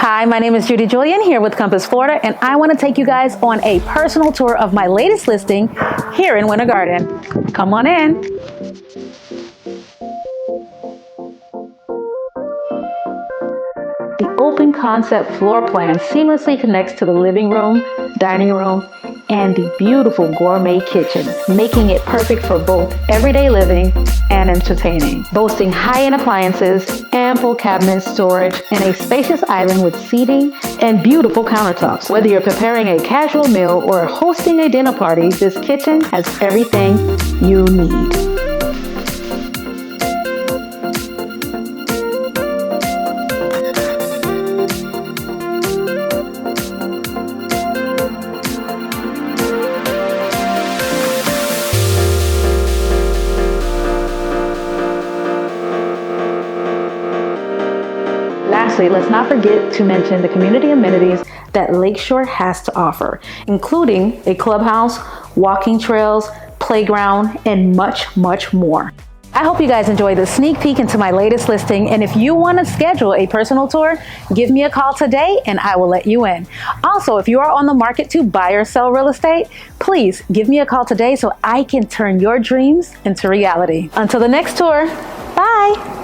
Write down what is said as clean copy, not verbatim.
Hi, my name is Judy Julian here with Compass Florida, and I want to take you guys on a personal tour of my latest listing here in Winter Garden. Come on in. The open concept floor plan seamlessly connects to the living room, dining room, and the beautiful gourmet kitchen, making it perfect for both everyday living and entertaining. Boasting high-end appliances, ample cabinet storage, and a spacious island with seating and beautiful countertops. Whether you're preparing a casual meal or hosting a dinner party, this kitchen has everything you need. Lastly, let's not forget to mention the community amenities that Lakeshore has to offer, including a clubhouse, walking trails, playground, and much, much more. I hope you guys enjoyed the sneak peek into my latest listing, and if you want to schedule a personal tour, give me a call today and I will let you in. Also, if you are on the market to buy or sell real estate, please give me a call today so I can turn your dreams into reality. Until the next tour, bye!